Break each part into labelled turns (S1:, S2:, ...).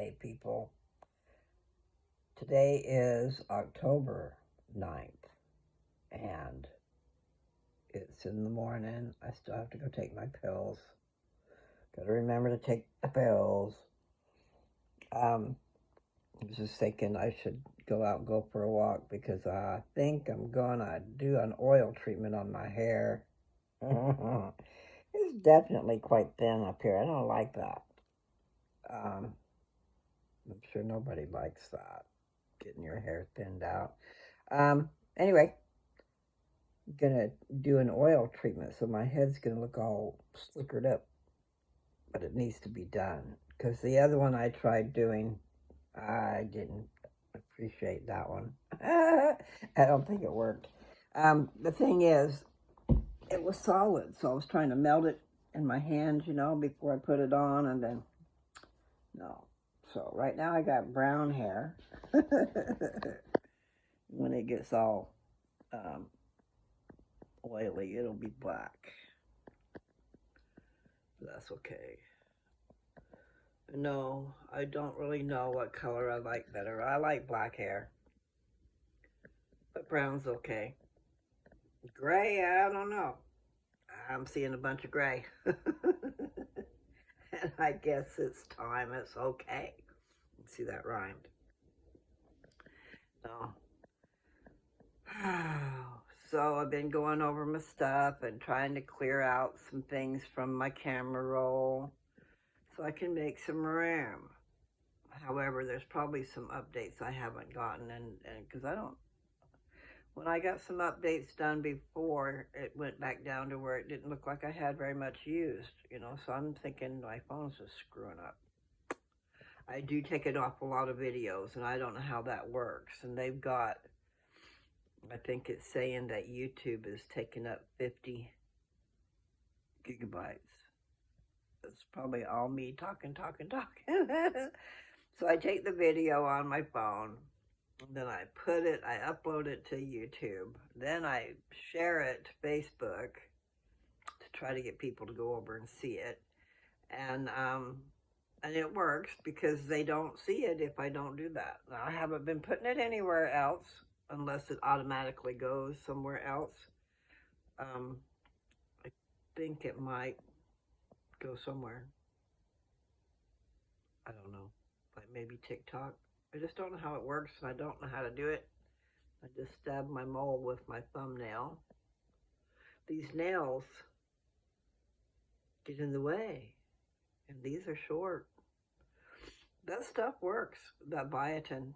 S1: Hey people, today is October 9th, and it's in the morning. I still have to go take my pills. Gotta remember to take the pills. I was just thinking I should go out and go for a walk because I think I'm gonna do an oil treatment on my hair. It's definitely quite thin up here. I don't like that. I'm sure nobody likes that, getting your hair thinned out. Anyway, gonna do an oil treatment, so my head's gonna look all slickered up, but it needs to be done because the other one I tried doing, I didn't appreciate that one. I don't think it worked. The thing is, it was solid, so I was trying to melt it in my hands, before I put it on, and then no. So right now I got brown hair. When it gets all oily, it'll be black. But that's okay. No, I don't really know what color I like better. I like black hair, but brown's okay. Gray, I don't know. I'm seeing a bunch of gray. And I guess it's time. It's okay. See, that rhymed. No. So I've been going over my stuff and trying to clear out some things from my camera roll so I can make some room. However, there's probably some updates I haven't gotten, and because when I got some updates done before, it went back down to where it didn't look like I had very much used, so I'm thinking my phone's just screwing up. I do take it off a lot of videos, and I don't know how that works, and they've got, I think it's saying that YouTube is taking up 50 gigabytes. It's probably all me talking. So I take the video on my phone, then I upload it to YouTube, then I share it to Facebook to try to get people to go over and see it, and it works because they don't see it if I don't do that. I haven't been putting it anywhere else unless it automatically goes somewhere else. I think it might go somewhere. I don't know, like maybe TikTok. I just don't know how it works, and I don't know how to do it. I just stabbed my mole with my thumbnail. These nails get in the way, and these are short. That stuff works, that biotin.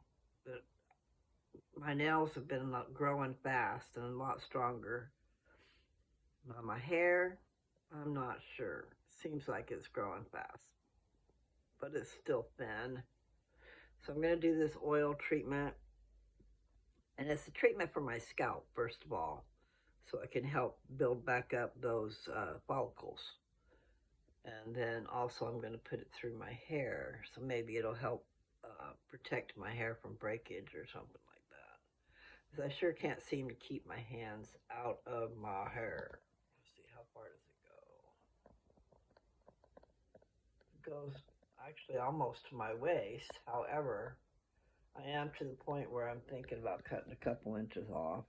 S1: My nails have been growing fast and a lot stronger. Now my hair, I'm not sure. Seems like it's growing fast, but it's still thin. So I'm going to do this oil treatment, and it's a treatment for my scalp, first of all, so it can help build back up those follicles. And then also I'm going to put it through my hair, so maybe it'll help protect my hair from breakage or something like that. Because I sure can't seem to keep my hands out of my hair. Let's see, how far does it go? It goes actually almost to my waist. However, I am to the point where I'm thinking about cutting a couple inches off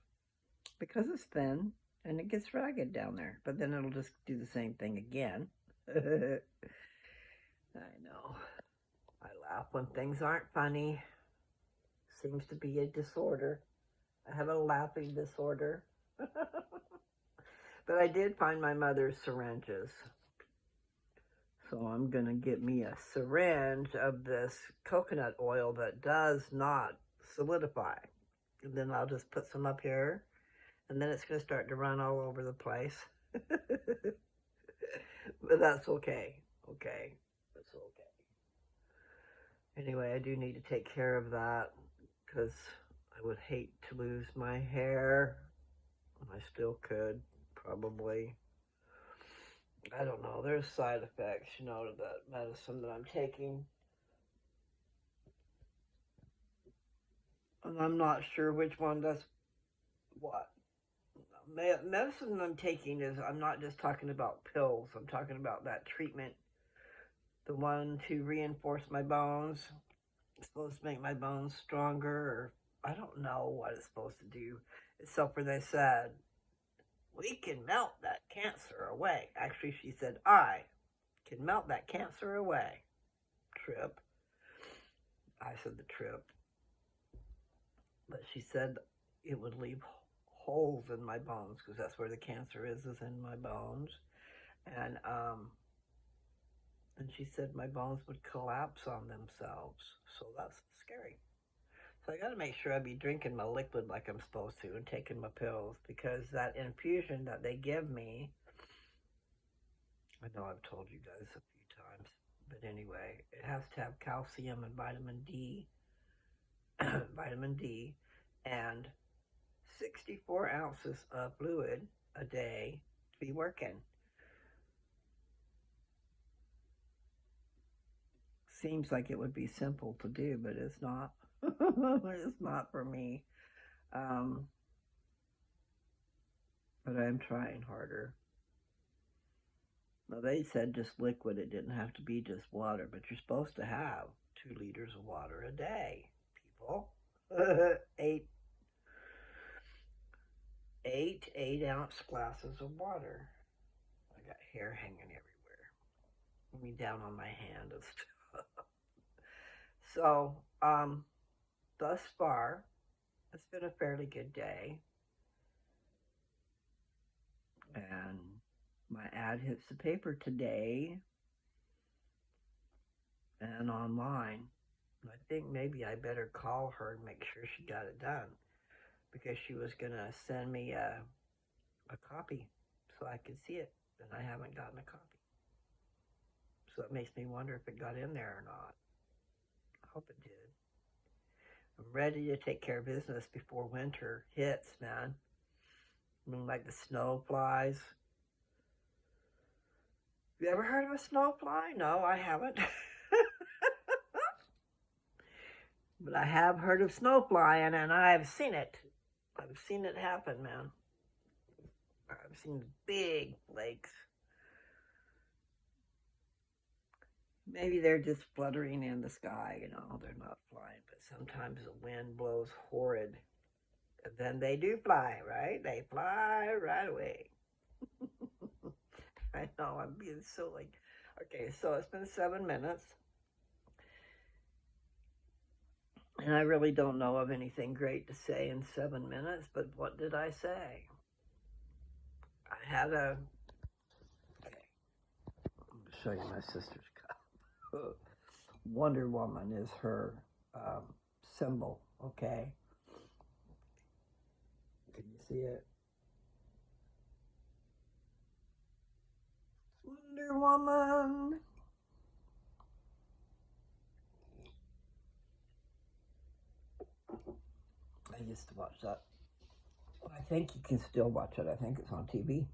S1: because it's thin and it gets ragged down there. But then it'll just do the same thing again. I know. I laugh when things aren't funny. Seems to be a disorder. I have a laughing disorder. But I did find my mother's syringes. So I'm going to get me a syringe of this coconut oil that does not solidify. And then I'll just put some up here. And then it's going to start to run all over the place. But that's okay. Okay. That's okay. Anyway, I do need to take care of that because I would hate to lose my hair. I still could, probably. I don't know. There's side effects, to that medicine that I'm taking. And I'm not sure which one does what. Medicine I'm taking I'm not just talking about pills. I'm talking about that treatment. The one to reinforce my bones. It's supposed to make my bones stronger, or I don't know what it's supposed to do. Except for they said, we can melt that cancer away. Actually, she said, I can melt that cancer away. Trip. I said the trip. But she said it would leave holes in my bones because that's where the cancer is in my bones. And she said my bones would collapse on themselves. So that's scary. So I got to make sure I be drinking my liquid like I'm supposed to and taking my pills, because that infusion that they give me, I know I've told you guys a few times, but anyway, it has to have calcium and vitamin D, vitamin D, and 64 ounces of fluid a day to be working. Seems like it would be simple to do, but it's not. It's not for me. Um, but I'm trying harder. Now, they said just liquid. It didn't have to be just water, but you're supposed to have 2 liters of water a day, people. eight 8-ounce glasses of water. I got hair hanging everywhere. I mean, down on my hand and stuff. So, thus far, it's been a fairly good day. And my ad hits the paper today and online. I think maybe I better call her and make sure she got it done, because she was going to send me a copy so I could see it, and I haven't gotten a copy. So it makes me wonder if it got in there or not. I hope it did. I'm ready to take care of business before winter hits, man. I mean, like the snow flies. You ever heard of a snow fly? No, I haven't. But I have heard of snow flying, and I've seen it. I've seen it happen, man. I've seen big flakes. Maybe they're just fluttering in the sky, they're not flying, but sometimes the wind blows horrid. And then they do fly, right? They fly right away. I know, I'm being silly. Okay, so it's been 7 minutes. And I really don't know of anything great to say in 7 minutes, but what did I say? I had a... Okay, I'm going to show you my sister's cup. Wonder Woman is her symbol, okay? Can you see it? Wonder Woman. I used to watch that. I think you can still watch it. I think it's on TV.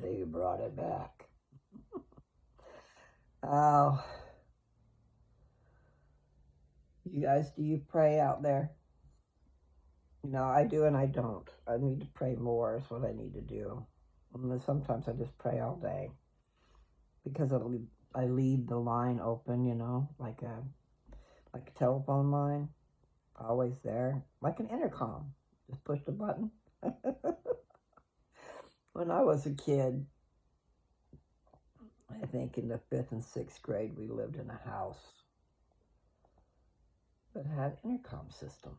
S1: They brought it back. Oh. You guys, do you pray out there? I do and I don't. I need to pray more is what I need to do. And sometimes I just pray all day, because I leave the line open, like a telephone line, always there, like an intercom. Just push the button. When I was a kid, I think in the 5th and 6th grade, we lived in a house that had intercom system.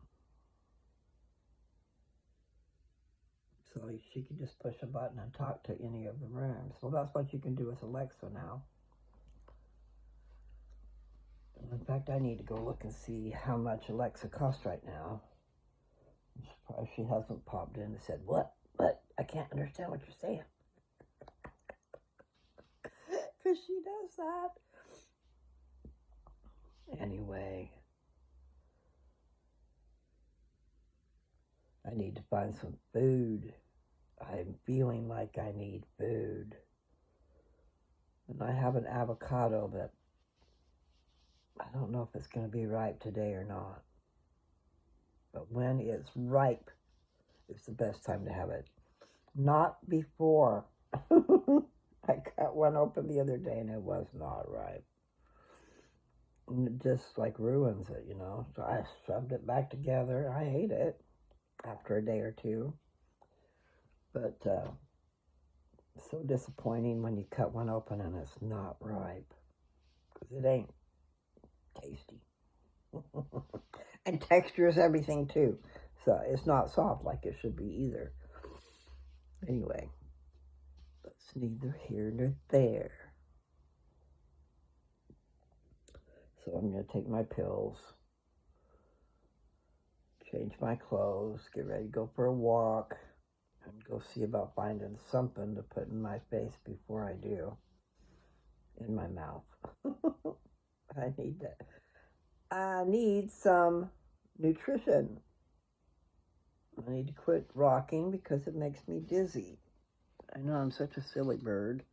S1: So she could just push a button and talk to any of the rooms. Well, that's what you can do with Alexa now. In fact, I need to go look and see how much Alexa costs right now. I'm surprised she hasn't popped in and said, what? But I can't understand what you're saying. Because she does that. Anyway, I need to find some food. I'm feeling like I need food. And I have an avocado, but I don't know if it's going to be ripe today or not. But when it's ripe, it's the best time to have it. Not before. I cut one open the other day and it was not ripe. And it just like ruins it, you know. So I shoved it back together. I ate it after a day or two. But so disappointing when you cut one open and it's not ripe. Because it ain't tasty. And texture is everything too. So it's not soft like it should be either. Anyway, that's neither here nor there. So I'm going to take my pills, change my clothes, get ready to go for a walk, and go see about finding something to put in my face before I do. In my mouth. I need that. I need some nutrition. I need to quit rocking because it makes me dizzy. I know I'm such a silly bird.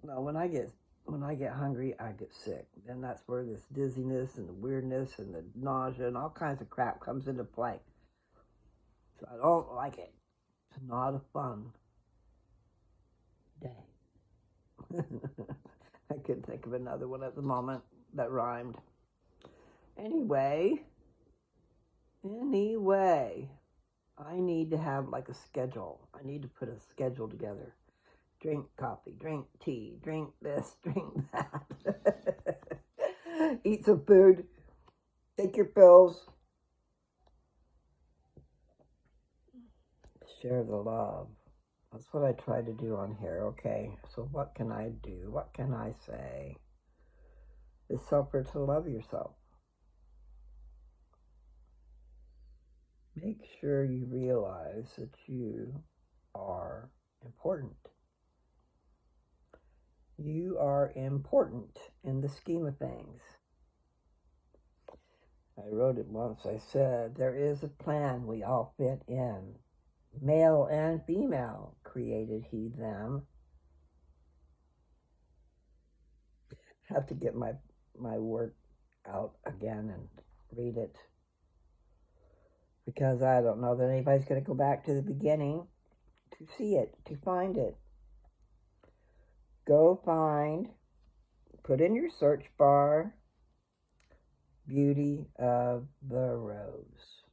S1: No, when I get hungry, I get sick. And that's where this dizziness and the weirdness and the nausea and all kinds of crap comes into play. So I don't like it. It's not a fun day. I couldn't think of another one at the moment that rhymed. Anyway, I need to have like a schedule. I need to put a schedule together. Drink coffee, drink tea, drink this, drink that. Eat some food, take your pills. Share the love. That's what I try to do on here. Okay, so what can I do? What can I say? It's self-care to love yourself. Make sure you realize that you are important. You are important in the scheme of things. I wrote it once. I said, there is a plan we all fit in. Male and female created he them. Have to get my work out again and read it. Because I don't know that anybody's going to go back to the beginning to see it, to find it. Go find, put in your search bar, Beauty of the Rose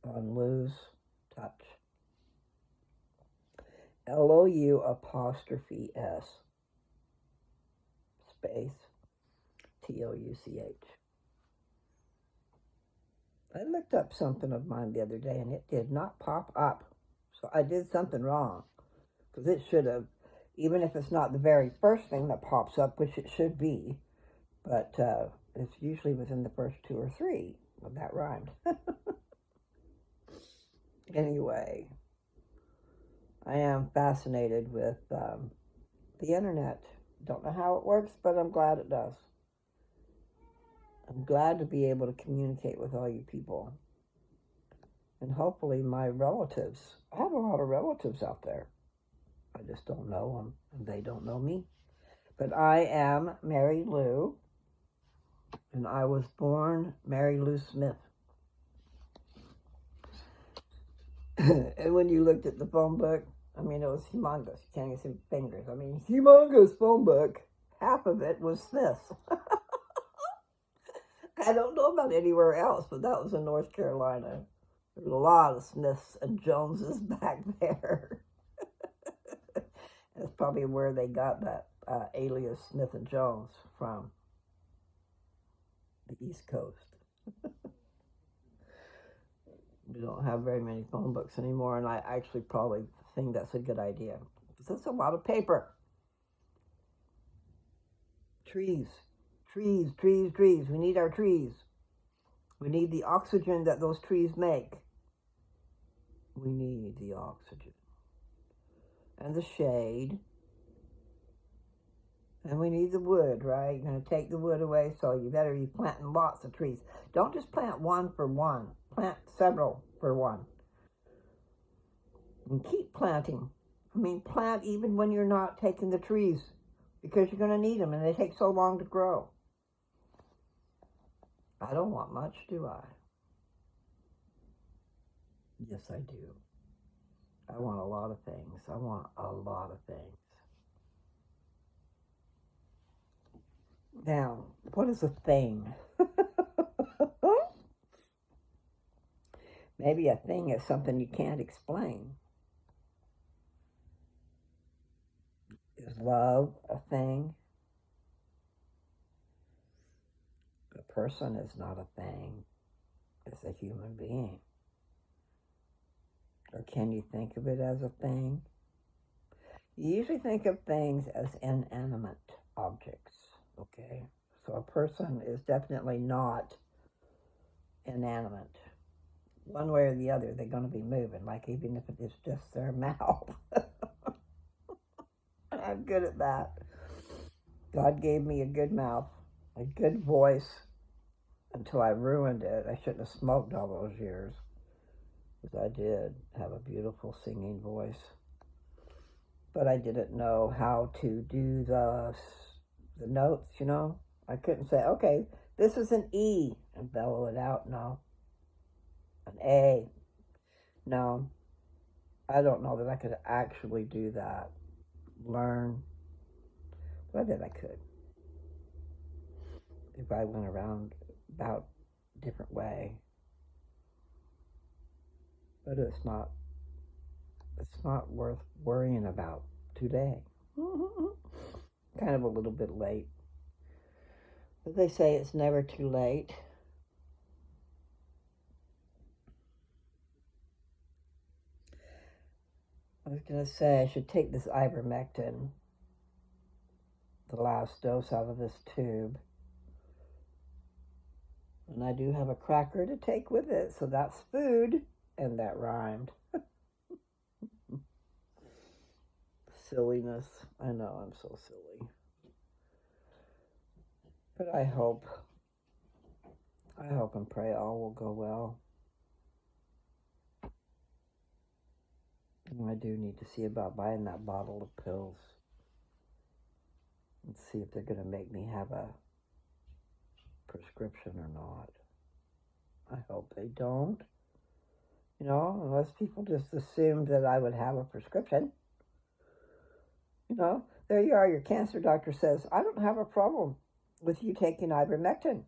S1: on Lose Touch. LOU apostrophe S space TOUCH. I looked up something of mine the other day and it did not pop up. So I did something wrong. Because it should have, even if it's not the very first thing that pops up, which it should be, but it's usually within the first two or three. Well, that rhymed. Anyway, I am fascinated with the internet. Don't know how it works, but I'm glad it does. I'm glad to be able to communicate with all you people. And hopefully my relatives. I have a lot of relatives out there. I just don't know them, and they don't know me. But I am Mary Lou, and I was born Mary Lou Smith. And when you looked at the phone book, I mean, it was humongous. You can't even see fingers. I mean, humongous phone book. Half of it was Smith's. I don't know about anywhere else, but that was in North Carolina. There was a lot of Smiths and Joneses back there. That's probably where they got that alias Smith and Jones from, the East Coast. We don't have very many phone books anymore, and I actually probably think that's a good idea. Because that's a lot of paper. Trees. Trees, trees, trees. We need our trees. We need the oxygen that those trees make. We need the oxygen. And the shade. And we need the wood, right? You're going to take the wood away, so you better be planting lots of trees. Don't just plant one for one. Plant several for one. And keep planting. I mean, plant even when you're not taking the trees, because you're going to need them, and they take so long to grow. I don't want much, do I? Yes, I do. I want a lot of things. I want a lot of things. Now, what is a thing? Maybe a thing is something you can't explain. Is love a thing? A person is not a thing. It's a human being. Or can you think of it as a thing? You usually think of things as inanimate objects, okay? So a person is definitely not inanimate. One way or the other, they're going to be moving, like even if it is just their mouth. I'm good at that. God gave me a good mouth, a good voice, until I ruined it. I shouldn't have smoked all those years, because I did have a beautiful singing voice. But I didn't know how to do the notes, you know? I couldn't say, okay, this is an E, and bellow it out. No. An A. No. I don't know that I could actually do that. Learn. But I bet I could. If I went around about a different way. But it's not worth worrying about today. Kind of a little bit late. But they say it's never too late. I was going to say I should take this ivermectin, the last dose out of this tube. And I do have a cracker to take with it, so that's food, and that rhymed. Silliness. I know, I'm so silly. But I hope and pray all will go well. And I do need to see about buying that bottle of pills and see if they're going to make me have a prescription or not. I hope they don't. You know, unless people just assumed that I would have a prescription. You know, there you are, your cancer doctor says, I don't have a problem with you taking ivermectin,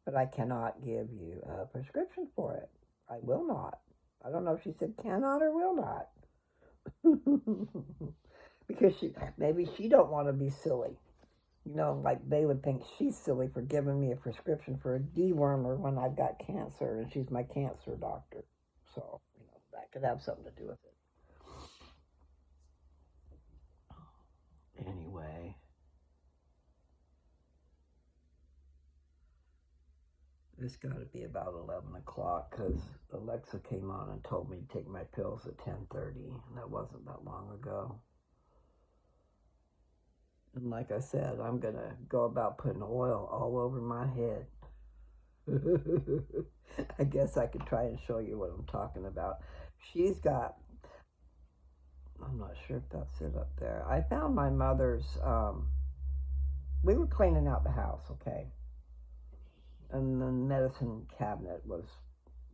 S1: but I cannot give you a prescription for it. I will not. I don't know if she said cannot or will not. Because maybe she don't want to be silly. You know, like they would think she's silly for giving me a prescription for a dewormer when I've got cancer and she's my cancer doctor. So, you know, that could have something to do with it. Anyway. It's got to be about 11 o'clock because Alexa came on and told me to take my pills at 10:30, and that wasn't that long ago. And like I said, I'm going to go about putting oil all over my head. I guess I could try and show you what I'm talking about. She's got, I'm not sure if that's it up there. I found my mother's, we were cleaning out the house, okay? And the medicine cabinet was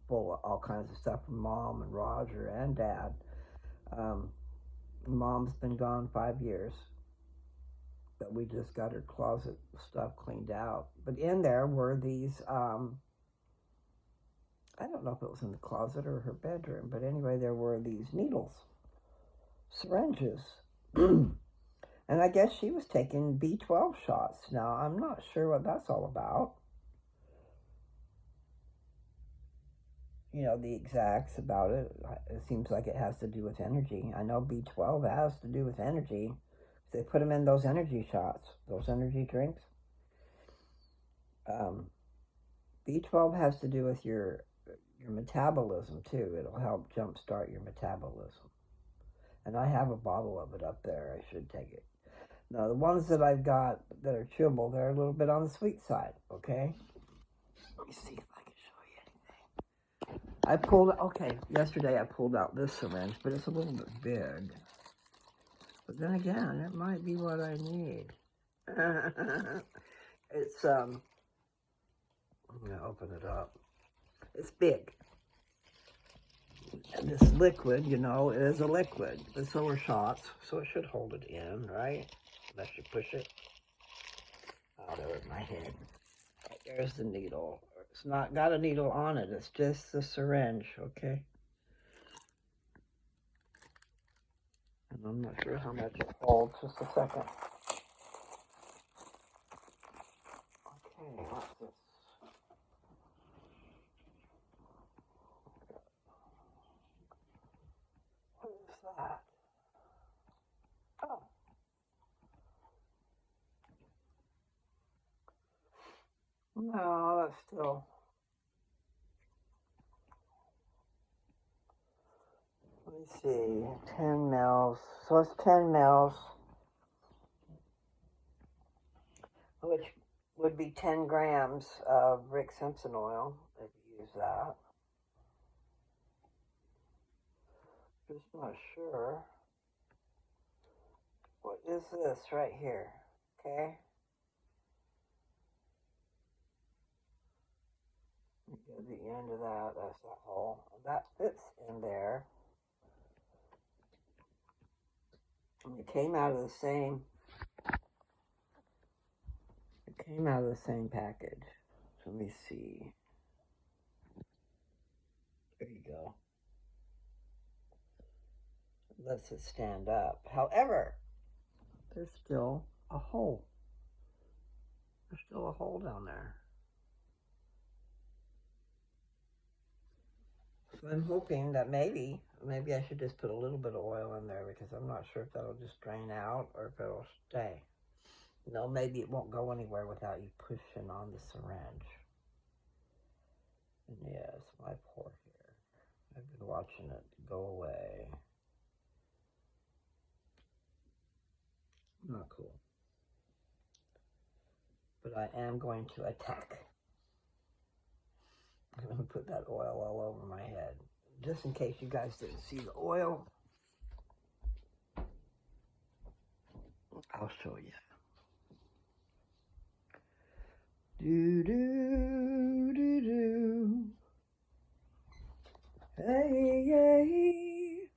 S1: full of all kinds of stuff from Mom and Roger and Dad. Mom's been gone 5 years, but we just got her closet stuff cleaned out. But in there were these, I don't know if it was in the closet or her bedroom, but anyway, there were these needles, syringes. And I guess she was taking B12 shots. Now, I'm not sure what that's all about. You know, the exacts about it. It seems like it has to do with energy. I know B12 has to do with energy. They put them in those energy shots, those energy drinks. B12 has to do with your metabolism, too. It'll help jumpstart your metabolism. And I have a bottle of it up there. I should take it. Now, the ones that I've got that are chewable, they're a little bit on the sweet side, okay? Let me see if I can show you anything. Yesterday I pulled out this syringe, but it's a little bit big. But then again, it might be what I need. It's, I'm going to open it up. It's big. And this liquid, you know, is a liquid. But so are shots, so it should hold it in, right? Unless you push it. out of my head. Right, there's the needle. It's not got a needle on it. It's just the syringe, okay? And I'm not sure how much it holds. Just a second. Okay, what's this? What is that? Oh. No, that's still... Let me see. 10 mils. So it's 10 mils, which would be 10 grams of Rick Simpson oil if you use that. Just not sure. What is this right here? Okay. At the end of that, that's that hole. That fits in there. And it came out of the same. It came out of the same package. So let me see. There you go. Lets it stand up. However, there's still a hole. There's still a hole down there. So I'm hoping that maybe I should just put a little bit of oil in there, because I'm not sure if that'll just drain out or if it'll stay. You know, maybe it won't go anywhere without you pushing on the syringe. And yes, my poor hair. I've been watching it go away. Not cool. But I am going to attack. I'm going to put that oil all over my head. Just in case you guys didn't see the oil, I'll show you. Do do do do. Hey, yay.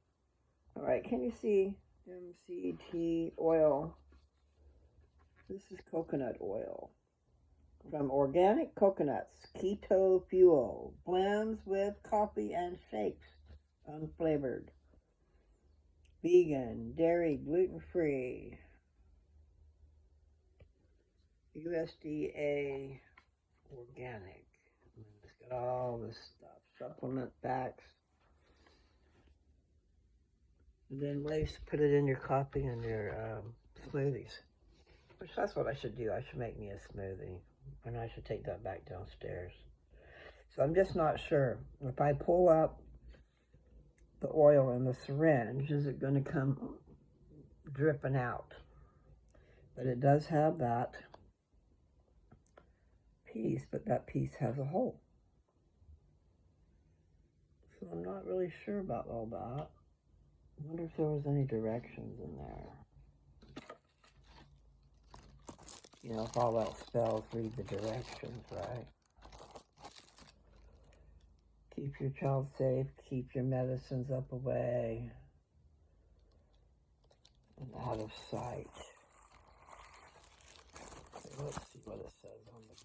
S1: All right, can you see MCT oil? This is coconut oil from Organic Coconuts, Keto Fuel, blends with coffee and shakes, unflavored, vegan, dairy, gluten-free, USDA organic. It's got all this stuff, supplement packs. And then ways to put it in your coffee and your smoothies. Which that's what I should do. I should make me a smoothie. And I should take that back downstairs. So I'm just not sure. If I pull up the oil in the syringe, is it going to come dripping out? But it does have that piece, but that piece has a hole. So I'm not really sure about all that. I wonder if there was any directions in there. You know, if all else fails, read the directions, right? Keep your child safe, keep your medicines up away and out of sight. Okay, let's see what it says on the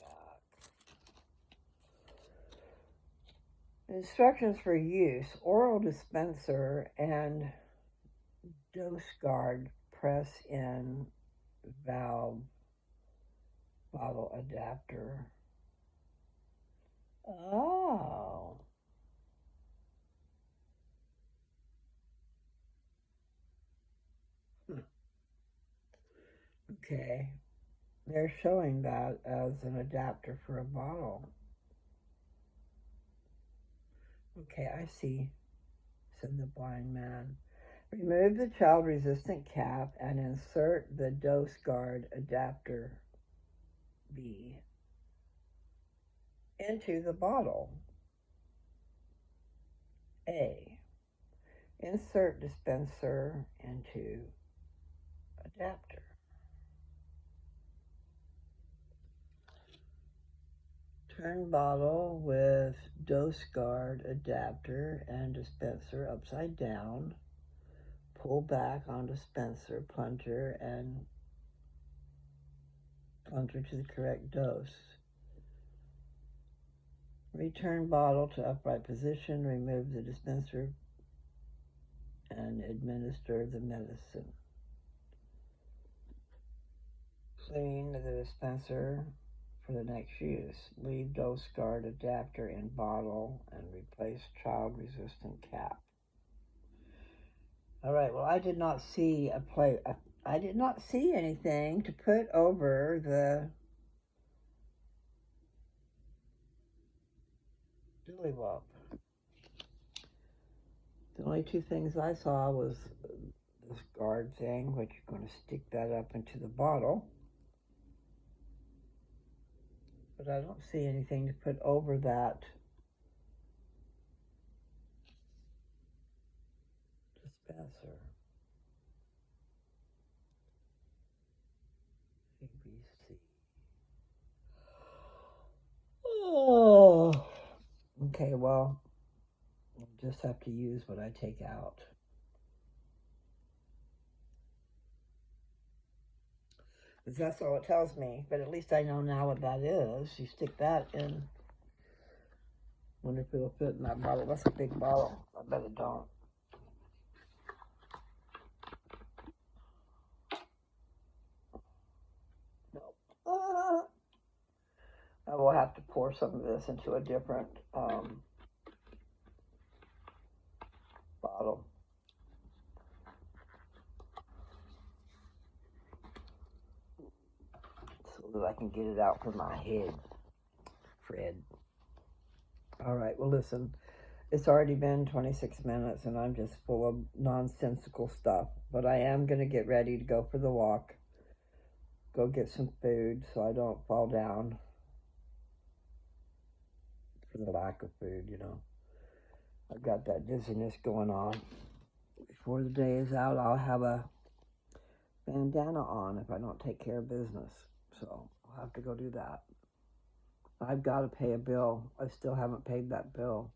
S1: back. Instructions for use: oral dispenser and dose guard, press in, valve, bottle adapter. Oh. Okay. They're showing that as an adapter for a bottle. Okay, I see, said the blind man. Remove the child-resistant cap and insert the dose guard adapter B into the bottle. A. Insert dispenser into adapter. Turn bottle with dose guard adapter and dispenser upside down. Pull back on dispenser plunger and plunger to the correct dose. Return bottle to upright position, remove the dispenser, and administer the medicine. Clean the dispenser for the next use. Leave dose guard adapter in bottle and replace child-resistant cap. All right, well, I did not see I did not see anything to put over the Dillywop. The only two things I saw was this guard thing, which you're going to stick that up into the bottle. But I don't see anything to put over that dispenser. ABC. Oh. Okay, well, I'll just have to use what I take out. Because that's all it tells me. But at least I know now what that is. You stick that in. Wonder if it'll fit in that bottle. That's a big bottle. I bet it don't. Nope. I will have to pour some of this into a different bottle. So that I can get it out from my head, Fred. All right, well, listen. It's already been 26 minutes, and I'm just full of nonsensical stuff. But I am going to get ready to go for the walk. Go get some food so I don't fall down for the lack of food, you know. I've got that dizziness going on. Before the day is out, I'll have a bandana on if I don't take care of business. So I'll have to go do that. I've got to pay a bill. I still haven't paid that bill.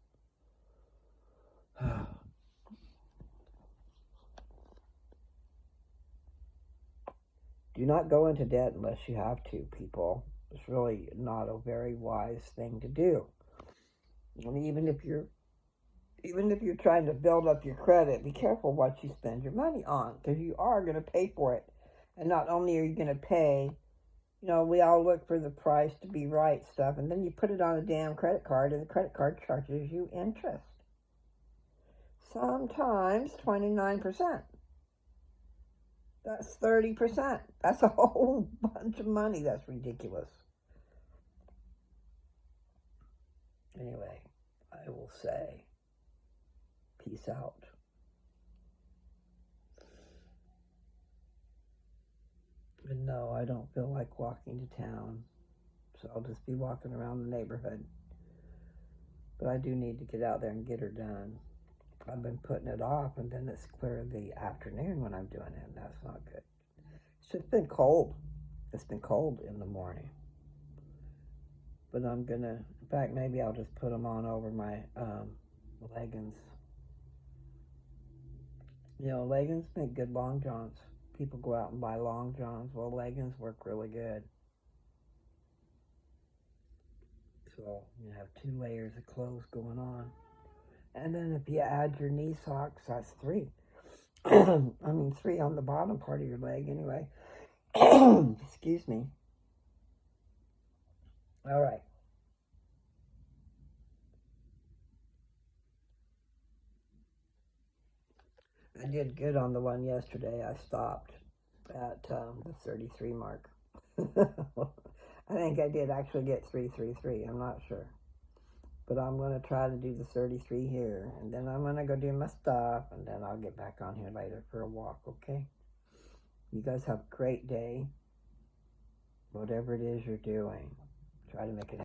S1: Do not go into debt unless you have to, people. It's really not a very wise thing to do. I mean, even if you're trying to build up your credit, be careful what you spend your money on, because you are going to pay for it. And not only are you going to pay, you know, we all look for the price to be right stuff, and then you put it on a damn credit card, and the credit card charges you interest. Sometimes 29%. That's 30%. That's a whole bunch of money. That's ridiculous. Anyway, I will say, peace out. But no, I don't feel like walking to town, so I'll just be walking around the neighborhood. But I do need to get out there and get her done. I've been putting it off, and then it's clear the afternoon when I'm doing it, and that's not good. It's just been cold. It's been cold in the morning. But I'm going to, in fact, maybe I'll just put them on over my leggings. You know, leggings make good long johns. People go out and buy long johns. Well, leggings work really good. So you have 2 layers of clothes going on. And then if you add your knee socks, that's 3. I mean, 3 on the bottom part of your leg anyway. Excuse me. All right. I did good on the one yesterday. I stopped at the 33 mark. I think I did actually get 333. I'm not sure. But I'm going to try to do the 33 here. And then I'm going to go do my stuff. And then I'll get back on here later for a walk, okay? You guys have a great day. Whatever it is you're doing, try to make it